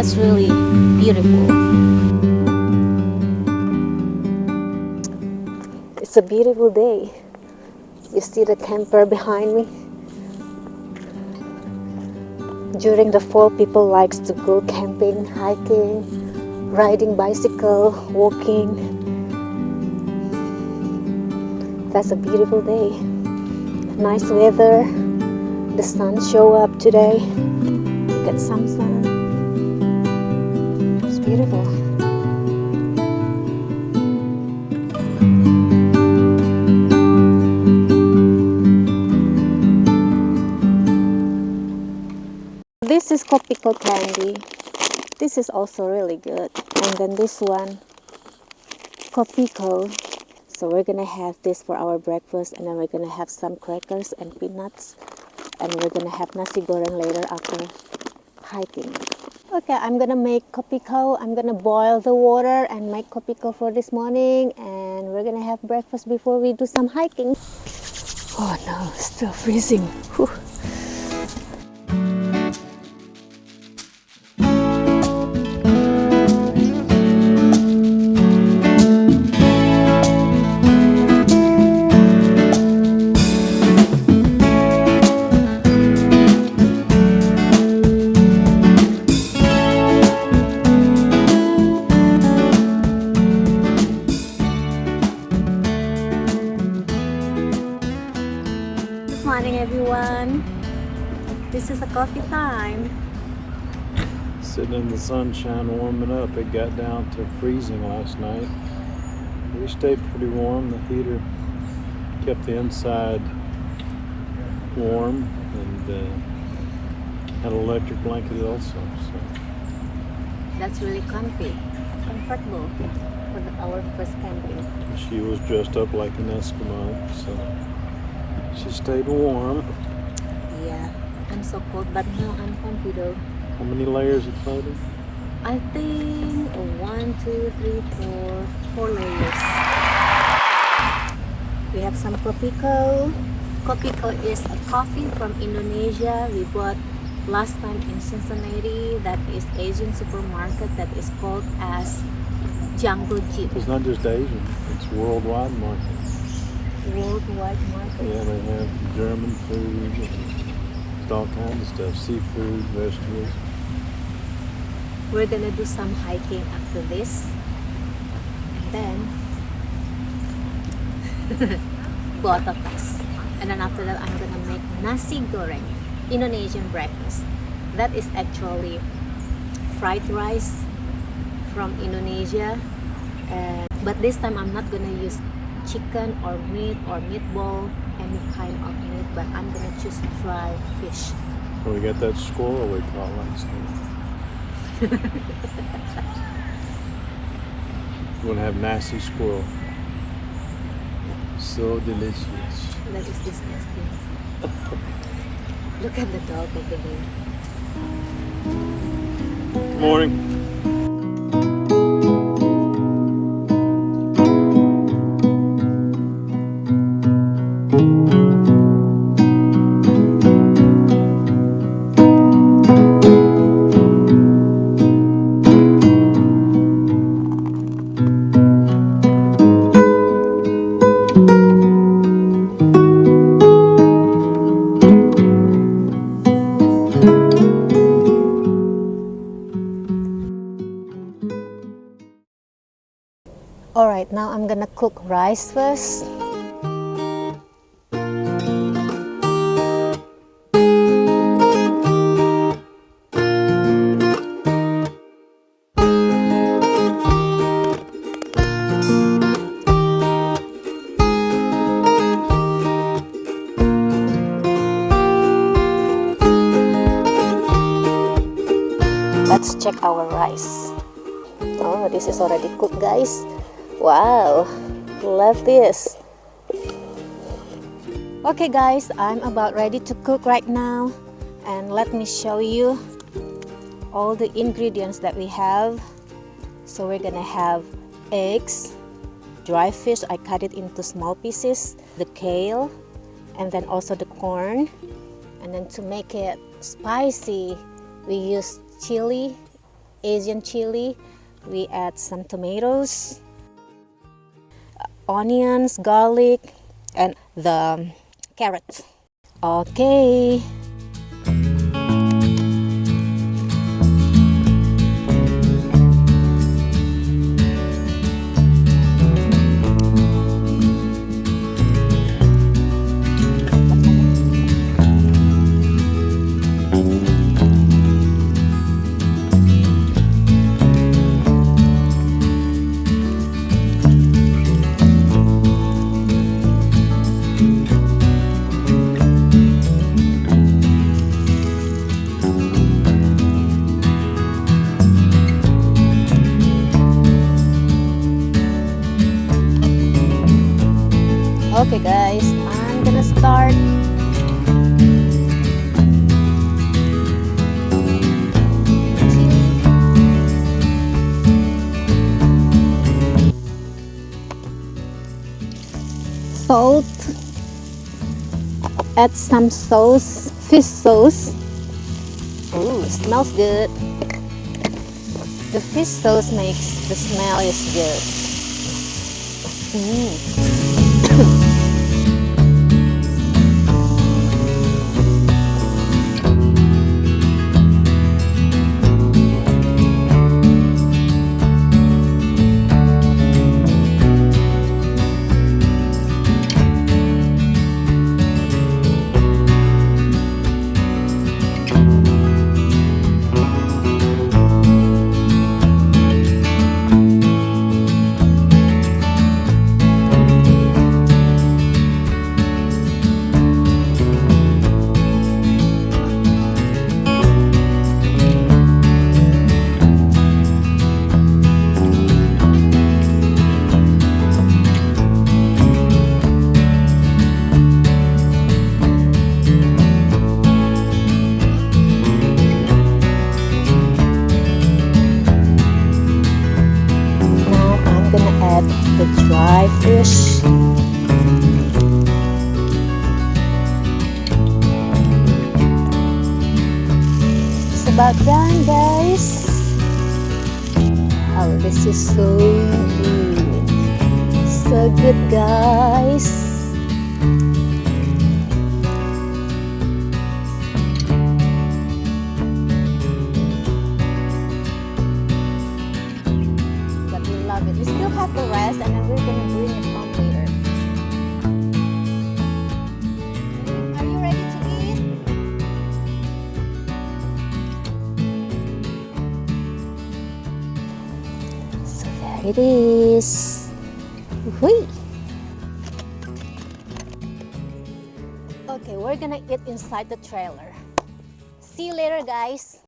That's really beautiful. It's a beautiful day. You see the camper behind me? During the fall, people likes to go camping, hiking, riding bicycle, walking. That's a beautiful day. Nice weather. The sun show up today. Get some sun. It's beautiful. This is tropical candy. This is also really good. And then this one, Copico. So we're gonna have this for our breakfast, and then we're gonna have some crackers and peanuts, and we're gonna have nasi goreng later after hiking. Okay, I'm gonna make Copico. I'm gonna boil the water and make Copico for this morning, and we're gonna have breakfast before we do some hiking. Oh no, it's still freezing. Whew. Good morning, everyone. This is a coffee time. Sitting in the sunshine warming up. It got down to freezing last night. We stayed pretty warm. The heater kept the inside warm, and had an electric blanket also. So. That's really comfortable for our first camping. She was dressed up like an Eskimo, so she stayed warm. Yeah, I'm so cold, but now I'm comfy though. How many layers of clothing? I think 1, 2, 3, 4 layers. We have some Copico. Copico is a coffee from Indonesia. We bought last time in Cincinnati. That is Asian supermarket that is called as Jungle Gym. It's not just Asian, it's worldwide market. Worldwide market. Yeah, they have German food, and all kinds of stuff, seafood, vegetables. We're gonna do some hiking after this, and then both of us. And then after that, I'm gonna make nasi goreng, Indonesian breakfast. That is actually fried rice from Indonesia, but this time I'm not gonna use chicken or meat or meatball, any kind of meat, but I'm gonna choose dry fish. Well, we got that squirrel we caught last night. We're gonna have nasi squirrel. So delicious. That is disgusting. Look at the dog over there. Good morning. Alright, now I'm gonna cook rice first. Let's check our rice. Oh, this is already cooked, guys. Wow, love this. Okay guys, I'm about ready to cook right now, and let me show you all the ingredients that we have. So we're gonna have eggs, dry fish, I cut it into small pieces, the kale, and then also the corn. And then to make it spicy, we use chili Asian chili. We add some tomatoes, onions, garlic, and the carrots. Okay. Okay guys, I'm gonna start. Salt. Add some sauce, fish sauce. Ooh, smells good. The fish sauce makes the smell is good. The dry fish. It's about done, guys. Oh, this is so good. So good, guys. Love it. We still have the rest, and then we're gonna bring it home later. Are you ready to eat? So there it is. Whee! Okay, we're gonna eat inside the trailer. See you later, guys.